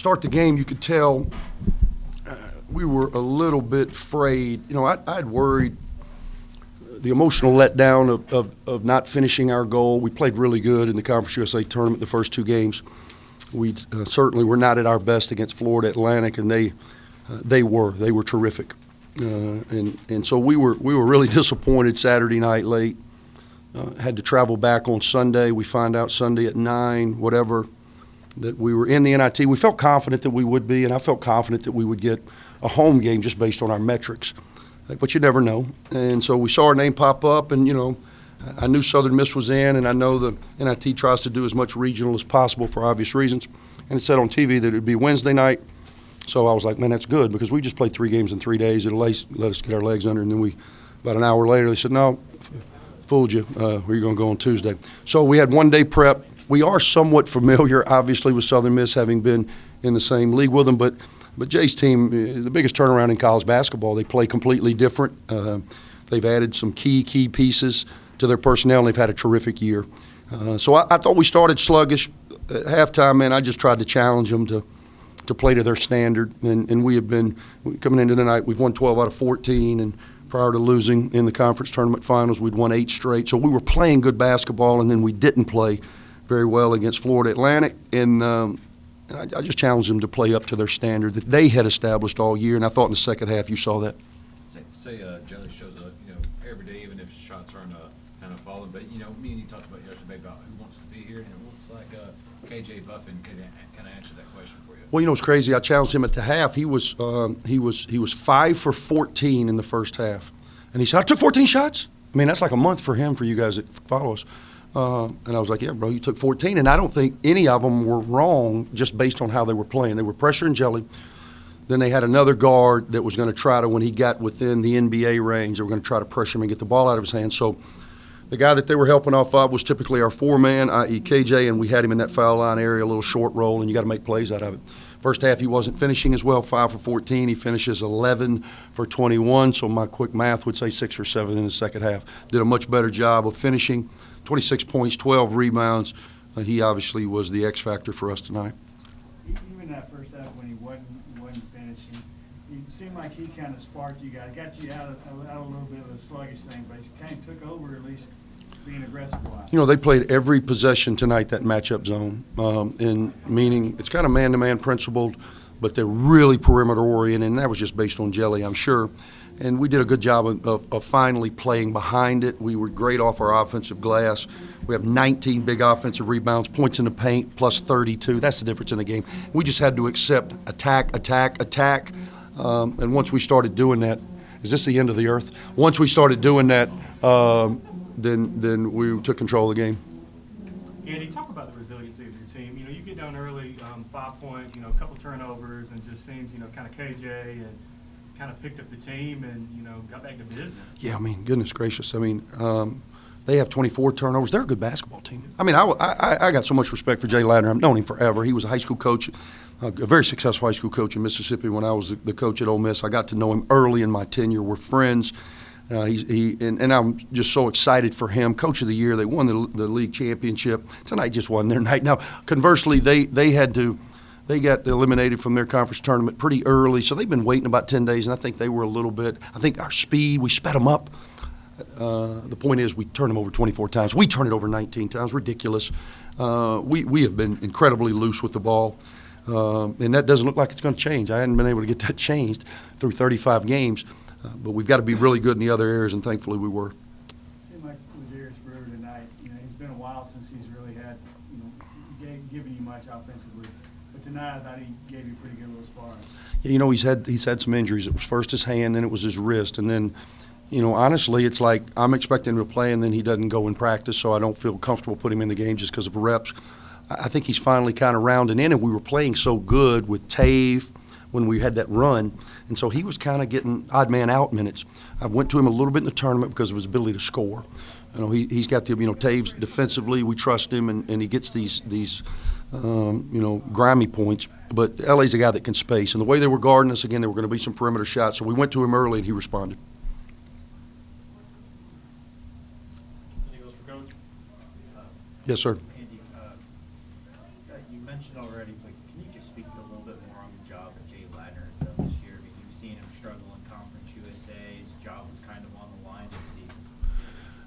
start the game, you could tell we were a little bit afraid. You know, I'd worried the emotional letdown of not finishing our goal. We played really good in the Conference USA tournament the first two games. We certainly were not at our best against Florida Atlantic, and they were terrific. And so we were really disappointed Saturday night late. Had to travel back on Sunday. We find out Sunday at 9, whatever, that we were in the NIT. We felt confident that we would be, and I felt confident that we would get a home game just based on our metrics. But you never know. And so we saw our name pop up, and, you know, I knew Southern Miss was in, and I know the NIT tries to do as much regional as possible for obvious reasons. And it said on TV that it would be Wednesday night. So I was like, man, that's good, because we just played 3 games in 3 days. It'll let us get our legs under. And then about an hour later, they said, no, fooled you. We're going to go on Tuesday. So we had 1 day prep. We are somewhat familiar, obviously, with Southern Miss, having been in the same league with them. But Jay's team is the biggest turnaround in college basketball. They play completely different. They've added some key pieces to their personnel, and they've had a terrific year. So I thought we started sluggish. At halftime, man, I just tried to challenge them to play to their standard. And we have been, coming into tonight, we've won 12 out of 14. And prior to losing in the conference tournament finals, we'd won 8 straight. So we were playing good basketball, and then we didn't play very well against Florida Atlantic. And I just challenged them to play up to their standard that they had established all year. And I thought in the second half you saw that. Say Jelly shows up, you know, every day, even if shots aren't kind of falling. But, you know, me and you talked about yesterday about who wants to be here, and it looks like KJ Buffin could kind of answer that question for you. Well, you know, it's crazy. I challenged him at the half. He was 5 for 14 in the first half, and he said, "I took 14 shots." I mean, that's like a month for him, for you guys that follow us. And I was like, "Yeah, bro, you took 14," and I don't think any of them were wrong just based on how they were playing. They were pressuring Jelly. Then they had another guard that was going to try to, when he got within the NBA range, they were going to try to pressure him and get the ball out of his hand. So the guy that they were helping off of was typically our 4-man, i.e. KJ, and we had him in that foul line area, a little short roll, and you got to make plays out of it. First half, he wasn't finishing as well, 5 for 14. He finishes 11 for 21, so my quick math would say 6 or 7 in the second half. Did a much better job of finishing, 26 points, 12 rebounds. He obviously was the X factor for us tonight. Even that first half when he wasn't finishing, it seemed like he kind of sparked you guys, got you out of a little bit of a sluggish thing, but he kind of took over, at least being aggressive-wise. You know, they played every possession tonight, that matchup zone, in meaning it's kind of man-to-man principled, but they're really perimeter-oriented, and that was just based on Jelly, I'm sure. And we did a good job of finally playing behind it. We were great off our offensive glass. We have 19 big offensive rebounds, points in the paint, plus 32. That's the difference in the game. We just had to accept attack. And once we started doing that, is this the end of the earth? Once we started doing that, then we took control of the game. Andy, talk about the resiliency of your team. You know, you get down early, 5 points, you know, a couple turnovers, and just seems, you know, kind of KJ and kind of picked up the team and, you know, got back to business. Yeah, I mean, goodness gracious. I mean, they have 24 turnovers. They're a good basketball team. I mean, I got so much respect for Jay Ladner. I've known him forever. He was a high school coach, a very successful high school coach in Mississippi when I was the coach at Ole Miss. I got to know him early in my tenure. We're friends. And I'm just so excited for him. Coach of the year. They won the league championship. Tonight just wasn't their night. Now, conversely, they got eliminated from their conference tournament pretty early, so they've been waiting about 10 days, and I think they were a little bit – I think our speed, we sped them up. The point is we turned them over 24 times. We turned it over 19 times. Ridiculous. We have been incredibly loose with the ball, and that doesn't look like it's going to change. I hadn't been able to get that changed through 35 games, but we've got to be really good in the other areas, and thankfully we were. It seemed like Ladarius Brewer tonight, you know, it's been a while since he's really had, you know, given you much offensively. But tonight I thought he gave you a pretty good little sparring. Yeah, you know, he's had some injuries. It was first his hand, then it was his wrist, and then, you know, honestly, it's like I'm expecting him to play, and then he doesn't go in practice, so I don't feel comfortable putting him in the game just because of reps. I think he's finally kind of rounding in, and we were playing so good with Tave when we had that run, and so he was kind of getting odd man out minutes. I went to him a little bit in the tournament because of his ability to score. You know, he's got the, you know, Taves defensively, we trust him, and he gets these you know, grimy points. But LA's a guy that can space, and the way they were guarding us, again, there were going to be some perimeter shots, so we went to him early, and he responded. Any goes for Coach? Yes, sir. Andy, You mentioned already, but can you just speak a little bit more on the job that Jay Ladner has done this year? I mean, you've seen him struggle in Conference USA. His job was kind of on the line this season.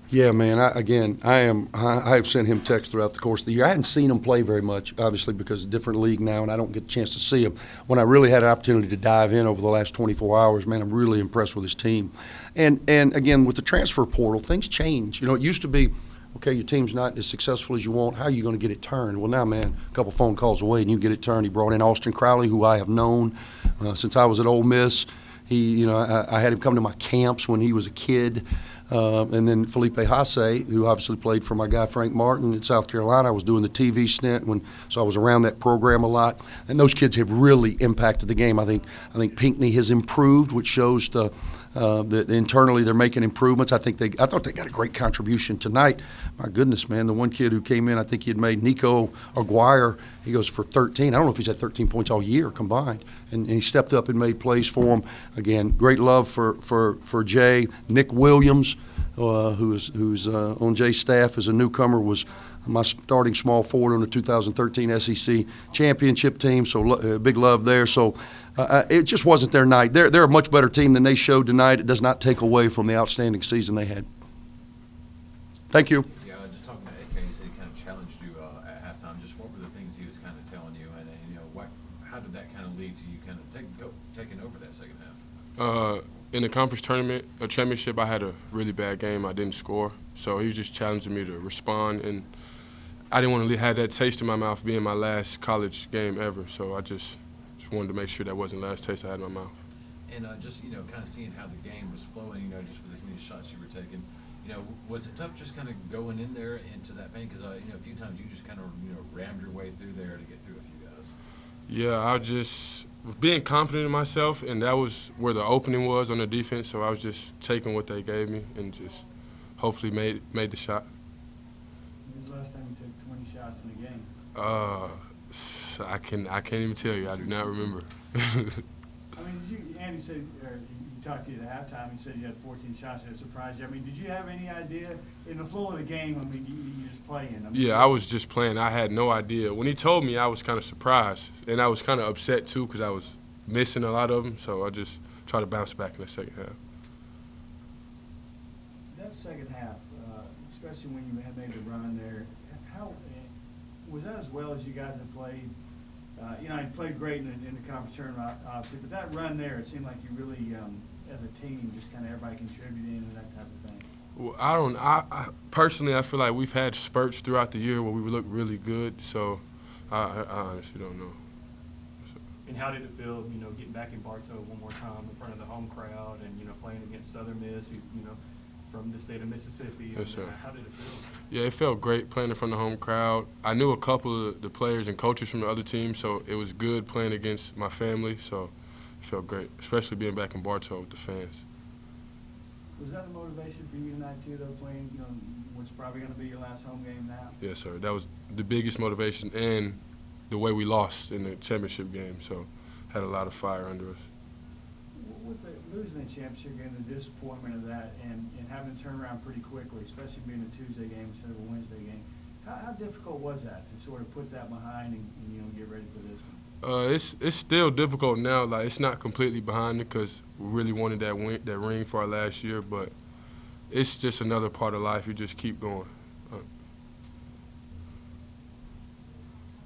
Yeah, man. I've sent him texts throughout the course of the year. I hadn't seen him play very much, obviously, because of a different league now, and I don't get a chance to see him. When I really had an opportunity to dive in over the last 24 hours, man, I'm really impressed with his team. And again, with the transfer portal, things change. You know, it used to be, okay, your team's not as successful as you want. How are you going to get it turned? Well, now, man, a couple phone calls away, and you get it turned. He brought in Austin Crowley, who I have known since I was at Ole Miss. I had him come to my camps when he was a kid. And then Felipe Hasse, who obviously played for my guy Frank Martin in South Carolina. I was doing the TV stint so I was around that program a lot. And those kids have really impacted the game. I think Pinckney has improved, which shows that internally they're making improvements. I thought they got a great contribution tonight. My goodness, man, the one kid who came in, I think he had made Nico Aguirre. He goes for 13. I don't know if he's had 13 points all year combined. And he stepped up and made plays for him. Again, great love for Jay. Nick Williams, who's on Jay's staff as a newcomer, was my starting small forward on the 2013 SEC championship team. So big love there. So it just wasn't their night. They're a much better team than they showed tonight. It does not take away from the outstanding season they had. Thank you. Yeah, just talking about AK, he said he kind of challenged you at halftime. Just what were the things he was kind of telling you, and how did that kind of lead to you kind of taking over that second half? In the conference tournament, a championship, I had a really bad game. I didn't score, so he was just challenging me to respond, and I didn't want to have that taste in my mouth being my last college game ever. So I just wanted to make sure that wasn't the last taste I had in my mouth. And just kind of seeing how the game was flowing, just with as many shots you were taking, was it tough just kind of going in there into that paint? Because a few times you just kind of rammed your way through there to get through a few guys. Yeah, I just was being confident in myself, and that was where the opening was on the defense. So I was just taking what they gave me and just hopefully made the shot. When was the last time you took 20 shots in a game? I can't even tell you. I do not remember. I mean, Andy said, or he talked to you at halftime, he said you had 14 shots that surprised you. I mean, did you have any idea in the flow of the game? I mean, you just playing. Yeah, I was just playing. I had no idea. When he told me, I was kind of surprised, and I was kind of upset too because I was missing a lot of them. So I just tried to bounce back in the second half. That second half, especially when you had made the run there, how was that as well as you guys had played? You played great in the conference tournament, obviously, but that run there, it seemed like you really, as a team, just kind of everybody contributing and that type of thing. Well, I personally, I feel like we've had spurts throughout the year where we look really good. So I honestly don't know. And how did it feel, getting back in Bartow one more time in front of the home crowd and, playing against Southern Miss, who, from the state of Mississippi? Yes, sir. How did it feel? Yeah, it felt great playing in front of the home crowd. I knew a couple of the players and coaches from the other teams, so it was good playing against my family. So it felt great, especially being back in Bartow with the fans. Was that a motivation for you tonight too, though, playing, what's probably going to be your last home game now? Yes, sir. That was the biggest motivation, and the way we lost in the championship game. So had a lot of fire under us. With losing the championship game, the disappointment of that, and having to turn around pretty quickly, especially being a Tuesday game instead of a Wednesday game, how difficult was that to sort of put that behind and get ready for this one? It's still difficult now. Like, it's not completely behind it because we really wanted that ring for our last year, but it's just another part of life. You just keep going.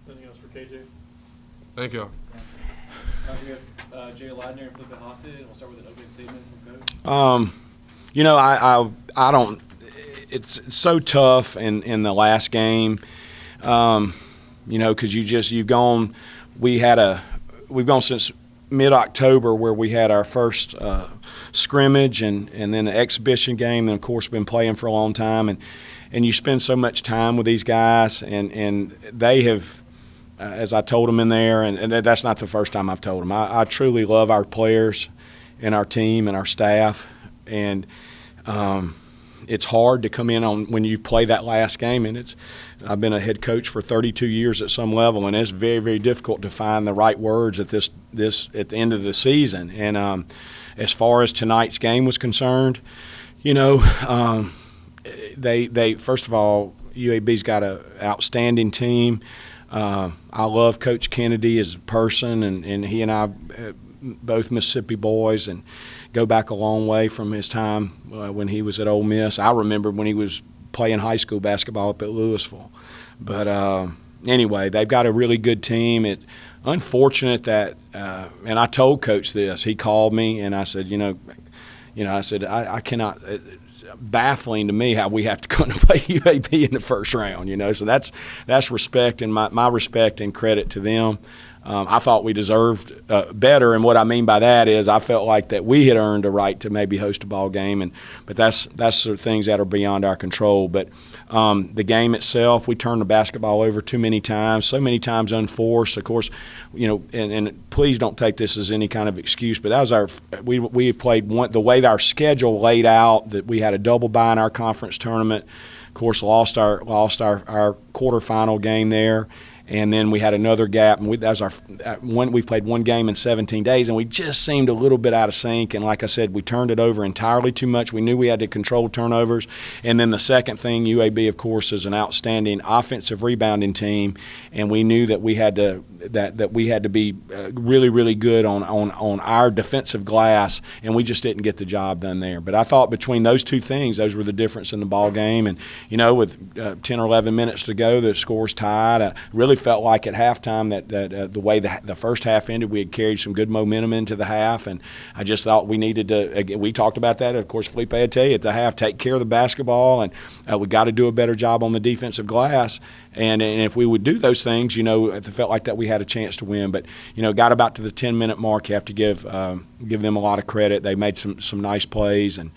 Anything else for KJ? Thank y'all. We have Jay Ladner and Felipe Hasse, and we'll start with an opening statement from Coach. I don't. It's so tough in the last game, because you've gone. We've gone since mid-October where we had our first scrimmage and then the exhibition game, and of course been playing for a long time, and you spend so much time with these guys, and they have. As I told them in there, and that's not the first time I've told them, I truly love our players and our team and our staff, and it's hard to come in on when you play that last game, and I've been a head coach for 32 years at some level, and it's very, very difficult to find the right words at this at the end of the season. And as far as tonight's game was concerned, they first of all, UAB's got an outstanding team. I love Coach Kennedy as a person, and he and I both Mississippi boys and go back a long way from his time when he was at Ole Miss. I remember when he was playing high school basketball up at Louisville. But anyway, they've got a really good team. It's unfortunate that, and I told Coach this. He called me, and I said, I cannot. It's baffling to me how we have to come to play UAB in the first round. So that's respect, and my respect and credit to them. I thought we deserved better, and what I mean by that is I felt like that we had earned a right to maybe host a ball game, but that's sort of things that are beyond our control. But the game itself, we turned the basketball over too many times, so many times unforced. Of course, and please don't take this as any kind of excuse, but that was we played the way our schedule laid out, that we had a double bye in our conference tournament. Of course, lost our quarterfinal game there. And then we had another gap, and we played one game in 17 days, and we just seemed a little bit out of sync. And like I said, we turned it over entirely too much. We knew we had to control turnovers. And then the second thing, UAB, of course, is an outstanding offensive rebounding team, and we knew that we had to be really, really good on our defensive glass, and we just didn't get the job done there. But I thought between those two things, those were the difference in the ball game. And with 10 or 11 minutes to go, the score's tied. I really felt like at halftime that the way the first half ended, we had carried some good momentum into the half, and I just thought we needed to. Again, we talked about that. Of course, Felipe had tell you at the half, take care of the basketball, and we got to do a better job on the defensive glass. And if we would do those things, it felt like that we had a chance to win. But got about to the 10-minute mark, you have to give them a lot of credit. They made some nice plays, and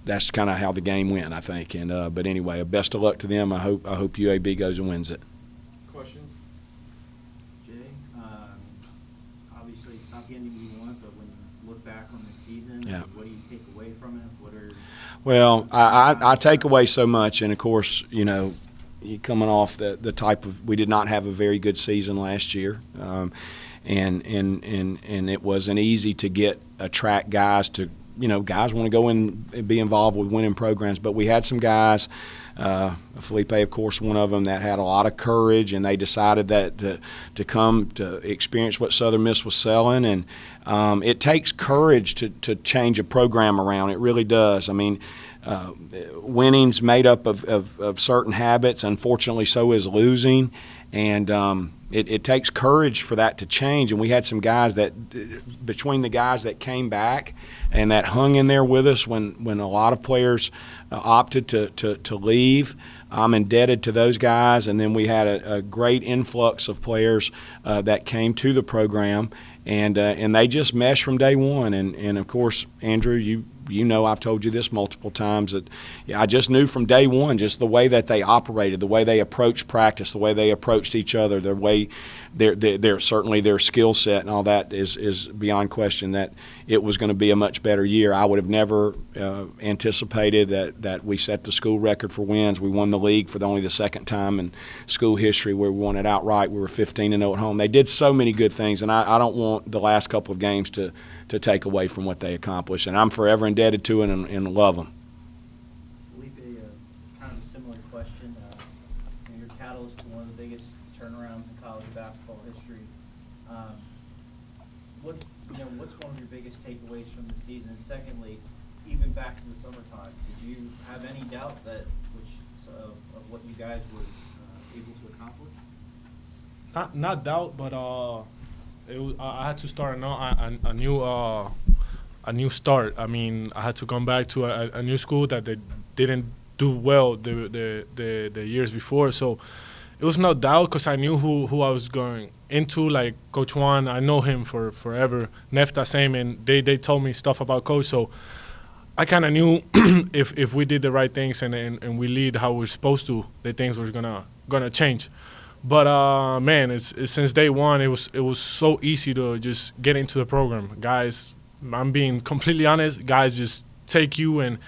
that's kind of how the game went, I think. And but anyway, best of luck to them. I hope UAB goes and wins it. Questions? Jay, obviously it's not the ending you want, but when you look back on the season, Yeah. what do you take away from it? Well, I take away so much, and of course, you coming off the type of, we did not have a very good season last year, and it wasn't easy to attract guys to, guys want to go in and be involved with winning programs, but we had some guys, Felipe, of course, one of them, that had a lot of courage, and they decided that to come to experience what Southern Miss was selling. And it takes courage to change a program around. It really does. I mean, winning's made up of certain habits. Unfortunately, so is losing. And it takes courage for that to change. And we had some guys between the guys that came back and that hung in there with us when a lot of players opted to leave, I'm indebted to those guys. And then we had a great influx of players that came to the program, and they just meshed from day one. And of course, Andrew, I've told you this multiple times, that I just knew from day one just the way that they operated, the way they approached practice, the way they approached each other, the way certainly their skill set and all that is beyond question that it was going to be a much better year. I would have never anticipated that we set the school record for wins. We won the league for only the second time in school history where we won it outright. We were 15-0 at home. They did so many good things, and I don't want the last couple of games to take away from what they accomplished, and I'm forever indebted to it and love them. Felipe, kind of a similar question. You're catalyst to one of the biggest turnarounds in college basketball history. What's one of your biggest takeaways from the season? And secondly, even back to the summertime, did you have any doubt of what you guys were able to accomplish? Not doubt, but I had to start a new start. I mean, I had to come back to a new school that they didn't do well the years before. So it was no doubt because I knew who I was going into. Like Coach Juan, I know him for forever. Nefta, same, and they told me stuff about Coach. So I kind of knew if we did the right things and we lead how we're supposed to, the things were gonna change. But man, it's since day one, it was so easy to just get into the program. Guys, I'm being completely honest. Guys just take you and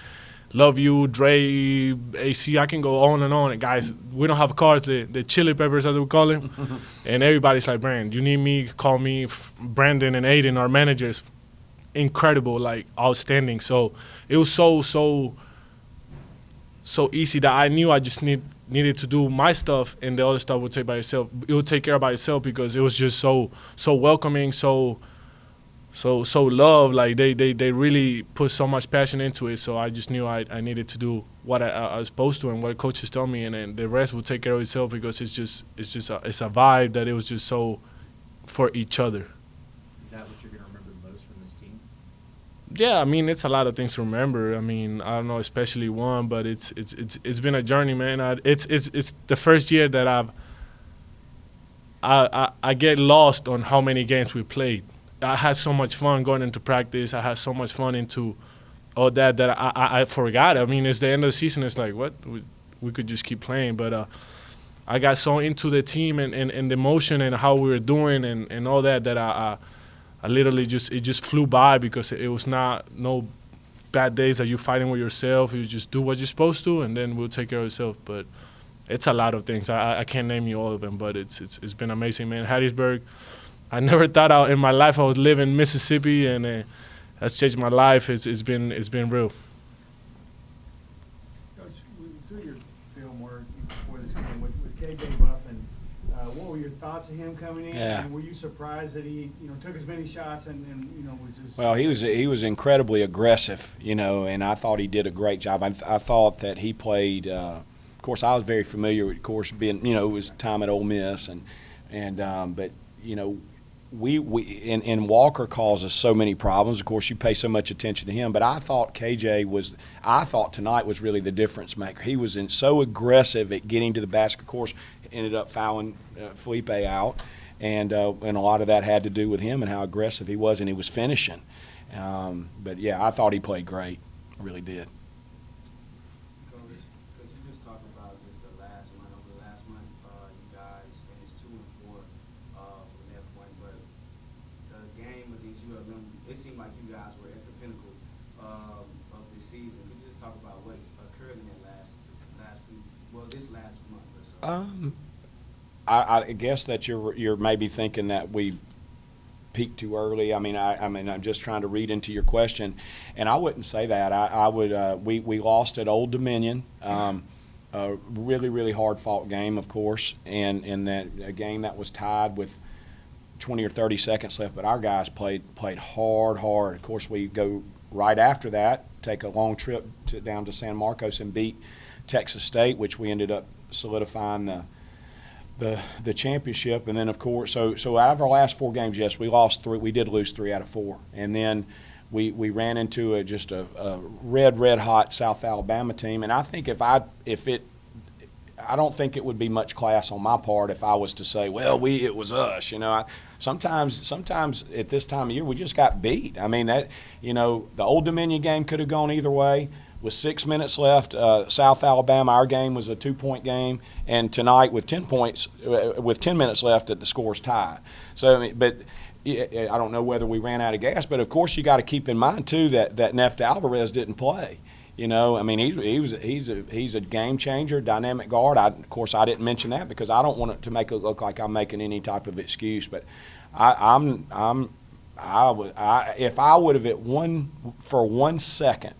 love you. Dre, AC, I can go on and on. And guys, we don't have cars, the chili peppers as we call it. And everybody's like, Brand, you need me, call me. Brandon and Aiden, our managers, incredible, like outstanding. So it was so easy that I knew I just needed to do my stuff, and the other stuff would take by itself. It would take care of by itself because it was just so welcoming, so love. Like they really put so much passion into it. So I just knew I needed to do what I was supposed to and what coaches tell me, and then the rest will take care of itself because it's a vibe that it was just so for each other. Is that what you're going to remember the most from this team? Yeah, I mean, it's a lot of things to remember. I mean, I don't know, especially one, but it's been a journey, man. It's the first year that I get lost on how many games we played. I had so much fun going into practice. I had so much fun into all that I forgot. I mean, it's the end of the season. It's like, what? We could just keep playing. But I got so into the team and the emotion and how we were doing and all that I literally it just flew by because it was no bad days that you're fighting with yourself. You just do what you're supposed to, and then we'll take care of yourself. But it's a lot of things. I can't name you all of them, but it's been amazing, man. Hattiesburg, I never thought in my life I would live in Mississippi, and that's changed my life. It's been real. Coach, through your film work before this game with KJ Buffin, what were your thoughts of him coming in? Yeah. And were you surprised that he, took as many shots and was just? Well, he was incredibly aggressive, and I thought he did a great job. I thought that he played. Of course, I was very familiar with, of course, being it was time at Ole Miss, but we and Walker causes so many problems. Of course, you pay so much attention to him, but I thought tonight was really the difference maker. He was so aggressive at getting to the basket. Of course, ended up fouling Felipe out, and a lot of that had to do with him and how aggressive he was, and he was finishing. But yeah, I thought he played great. I really did. Coach, could you just talk about just the last month? Over the last month, you guys finished 2-4 from that point, but the game against ULM, it seemed like you guys were at the pinnacle of this season. Could you just talk about what occurred in that this last month or so? I guess that you're maybe thinking that we peaked too early. I mean, I'm just trying to read into your question, and I wouldn't say that. I would. We lost at Old Dominion, a really, really hard fought game, of course, and that a game that was tied with 20 or 30 seconds left. But our guys played hard. Of course, we go right after that, take a long trip down to San Marcos and beat Texas State, which we ended up solidifying the championship. And then, of course, so out of our last 4 games, yes, we lost 3. We did lose 3 out of 4. And then we ran into a red hot South Alabama team. And I think I don't think it would be much class on my part if I was to say, well, it was us. Sometimes at this time of year we just got beat. I mean the Old Dominion game could have gone either way. With 6 minutes left, South Alabama, our game was a 2-point game, and tonight with 10 points, with 10 minutes left, the score's tied. So, but I don't know whether we ran out of gas, but of course you got to keep in mind too that Neft Alvarez didn't play. I mean he's a game changer, dynamic guard. Of course I didn't mention that because I don't want it to make it look like I'm making any type of excuse, but if I would have for 1 second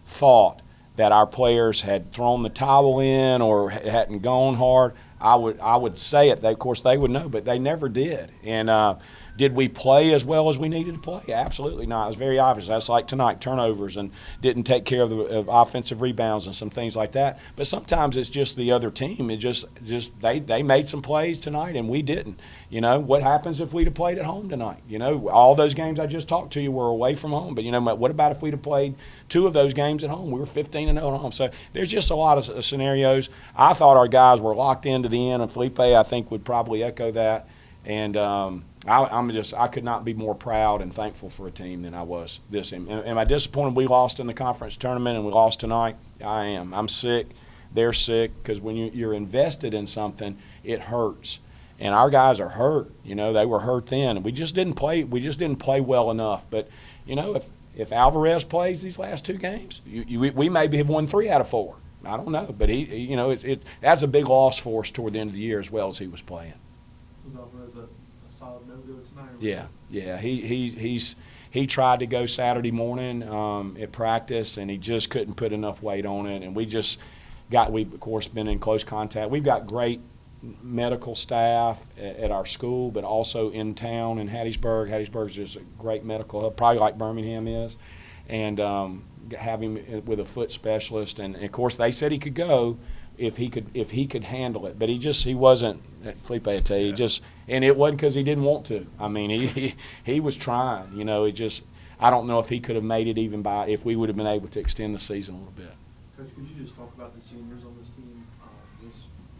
thought that our players had thrown the towel in or hadn't gone hard, I would say it. Of course, they would know, but they never did. And did we play as well as we needed to play? Absolutely not. It was very obvious. That's like tonight, turnovers and didn't take care of the offensive rebounds and some things like that. But sometimes it's just the other team. It just they made some plays tonight and we didn't. What happens if we'd have played at home tonight? All those games I just talked to you were away from home. But what about if we'd have played 2 of those games at home? We were 15-0 at home. So there's just a lot of scenarios. I thought our guys were locked into the end, and Felipe I think would probably echo that. And I could not be more proud and thankful for a team than I was this. Am I disappointed we lost in the conference tournament and we lost tonight? I am. I'm sick. They're sick because when you're invested in something, it hurts. And our guys are hurt. They were hurt then. We just didn't play. We just didn't play well enough. But if Alvarez plays these last 2 games, we maybe have won 3 out of 4. I don't know, but that's a big loss for us toward the end of the year as well as he was playing. Was Alvarez a solid no-go tonight? Yeah. He tried to go Saturday morning at practice, and he just couldn't put enough weight on it. And we just, we've of course been in close contact. We've got great medical staff at our school, but also in town in Hattiesburg. Hattiesburg's just a great medical hub, probably like Birmingham is, and have him with a foot specialist. And of course, they said he could go if he could handle it, but he wasn't. Felipe, I tell you, and it wasn't because he didn't want to. I mean, he was trying. You know, I don't know if he could have made it even if we would have been able to extend the season a little bit. Coach, could you just talk about the seniors on this team?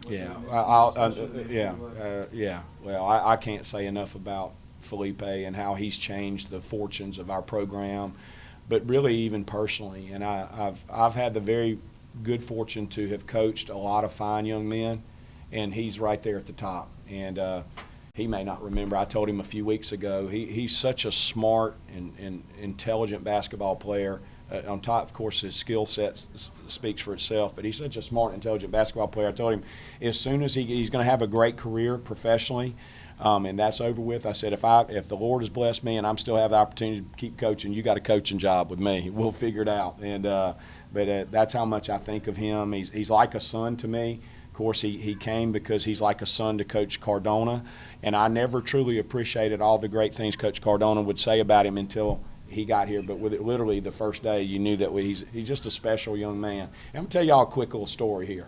Yeah. Well, I can't say enough about Felipe and how he's changed the fortunes of our program, but really even personally. And I've had the very good fortune to have coached a lot of fine young men, and he's right there at the top. And he may not remember. I told him a few weeks ago. He's such a smart and intelligent basketball player. On top, of course, his skill set speaks for itself, but he's such a smart, intelligent basketball player. I told him as soon as he's going to have a great career professionally, and that's over with, I said, if the Lord has blessed me and I'm still have the opportunity to keep coaching, you got a coaching job with me. We'll figure it out. And but that's how much I think of him. He's like a son to me. Of course, he came because he's like a son to Coach Cardona, and I never truly appreciated all the great things Coach Cardona would say about him until he got here. But with it, literally the first day, you knew that he's just a special young man. And I'm going to tell y'all a quick little story here.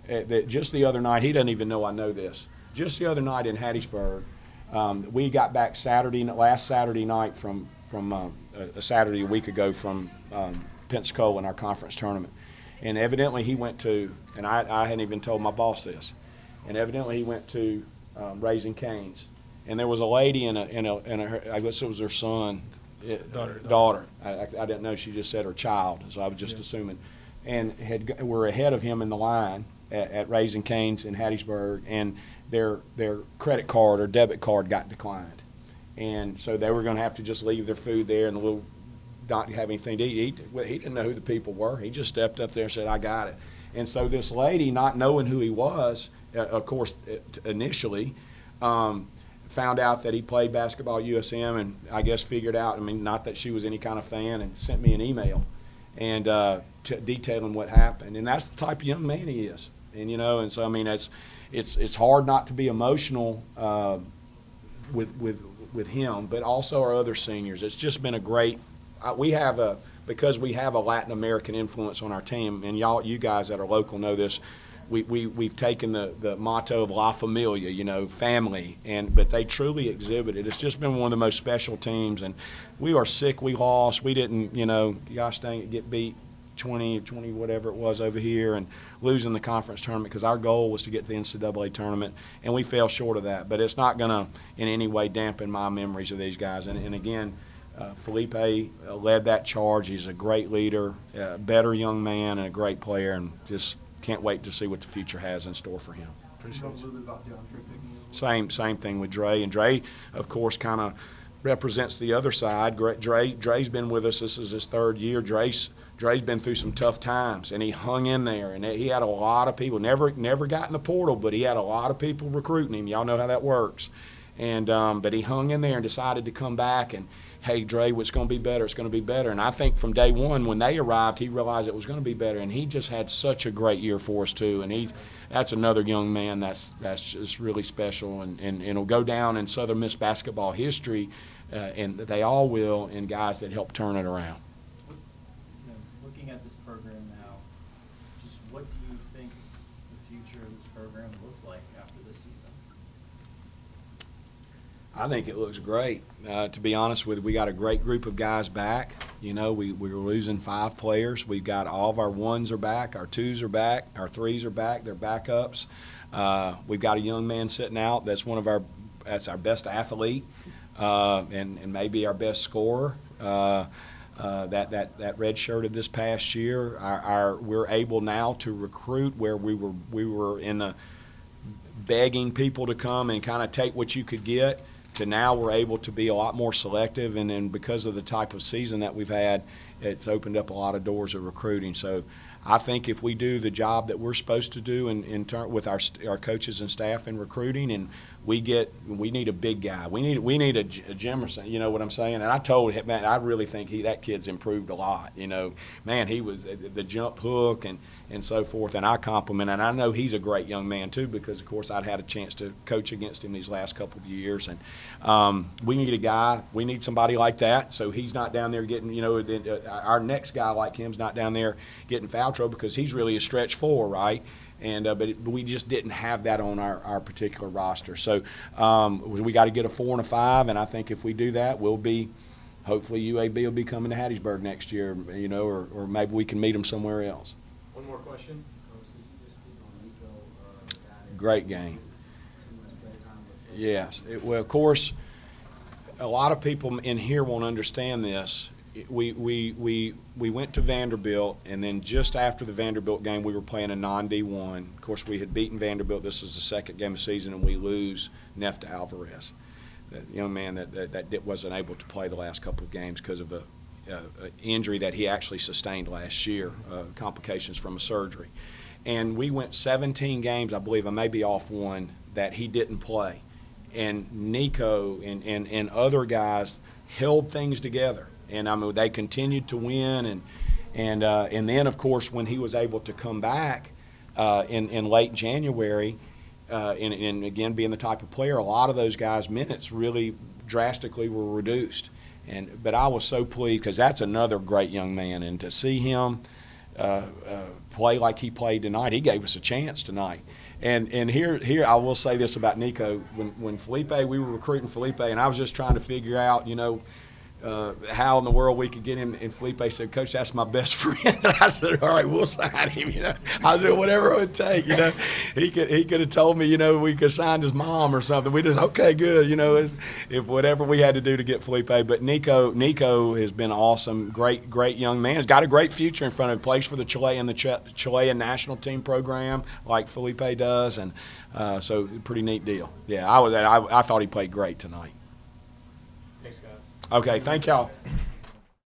That just the other night, he doesn't even know I know this. Just the other night in Hattiesburg, we got back last Saturday night from a Saturday a week ago from Pensacola in our conference tournament. And evidently he went to, and I hadn't even told my boss this, and evidently he went to Raising Cane's. And there was a lady I guess it was her son, daughter. I didn't know. She just said her child, so I was just assuming. And were ahead of him in the line at Raising Cane's in Hattiesburg, and their credit card or debit card got declined. And so they were going to have to just leave their food there and not have anything to eat. He didn't know who the people were. He just stepped up there and said, I got it. And so this lady, not knowing who he was, of course, initially, found out that he played basketball at USM, and I guess figured out, not that she was any kind of fan, and sent me an email and detailing what happened. And that's the type of young man he is. And, and so, it's hard not to be emotional with him, but also our other seniors. It's just been a great because we have a Latin American influence on our team, and you guys that are local know this. We've taken the motto of La Familia, family, but they truly exhibit it. It's just been one of the most special teams, and we are sick. We lost. We didn't, gosh dang it, get beat 20 whatever it was over here and losing the conference tournament because our goal was to get to the NCAA tournament, and we fell short of that. But it's not going to in any way dampen my memories of these guys. And again, Felipe led that charge. He's a great leader, a better young man, and a great player, and just can't wait to see what the future has in store for him. Appreciate it. A little bit about DeAndre picking up. Same thing with Dre. And Dre, of course, kind of represents the other side. Dre's been with us. This is his third year. Dre's been through some tough times, and he hung in there. And he had a lot of people. Never got in the portal, but he had a lot of people recruiting him. Y'all know how that works. And but he hung in there and decided to come back. And hey, Dre, it's going to be better. It's going to be better. And I think from day one when they arrived, he realized it was going to be better. And he just had such a great year for us too. And that's another young man that's just really special. And it'll go down in Southern Miss basketball history, and they all will, and guys that helped turn it around. Looking at this program now, just what do you think the future of this program looks like after this season? I think it looks great. To be honest with you, we got a great group of guys back. We were losing 5 players. We've got all of our 1s are back, our 2s are back, our 3s are back. They're backups. We've got a young man sitting out that's that's our best athlete and maybe our best scorer. That redshirted this past year. We're able now to recruit where we were in the begging people to come and kind of take what you could get. To now we're able to be a lot more selective, and then because of the type of season that we've had, it's opened up a lot of doors of recruiting. So I think if we do the job that we're supposed to do with our coaches and staff in recruiting, and we need a big guy. We need a Jimerson. You know what I'm saying? And I told him, man, I really think that kid's improved a lot. You know, man, he was the jump hook and so forth. And I compliment, and I know he's a great young man too, because of course I'd had a chance to coach against him these last couple of years. And we need a guy. We need somebody like that. So he's not down there getting, you know, our next guy like him's not down there getting foul trouble, because he's really a stretch four, right? And but we just didn't have that on our particular roster. So we got to get a 4 and a 5, and I think if we do that, we'll be hopefully UAB will be coming to Hattiesburg next year, you know, or maybe we can meet them somewhere else. One more question. Coach, could you just speak on Nico? Guy that Great game. too much playtime with- Yes. Well, of course, a lot of people in here won't understand this. We went to Vanderbilt, and then just after the Vanderbilt game, we were playing a non-D1. Of course, we had beaten Vanderbilt. This was the second game of the season, and we lose Nefta Alvarez, that young man that wasn't able to play the last couple of games because of a injury that he actually sustained last year, complications from a surgery. And we went 17 games, I believe, I may be off one, that he didn't play. And Nico and other guys held things together. And I mean, they continued to win, and then of course when he was able to come back in late January, and again being the type of player, a lot of those guys' minutes really drastically were reduced. But I was so pleased, because that's another great young man, and to see him play like he played tonight, he gave us a chance tonight. And here I will say this about Nico: when Felipe, we were recruiting Felipe, and I was just trying to figure out, you know, how in the world we could get him, and Felipe said, "Coach, that's my best friend." And I said, "All right, we'll sign him." You know, I said, "Whatever it would take." You know, he could have told me, you know, we could sign his mom or something. We just okay, good. You know, if whatever we had to do to get Felipe. But Nico has been awesome, great young man. He's got a great future in front of him. Plays for the Chilean national team program like Felipe does, and so pretty neat deal. Yeah, I thought he played great tonight. Thanks, guys. Okay, thank y'all.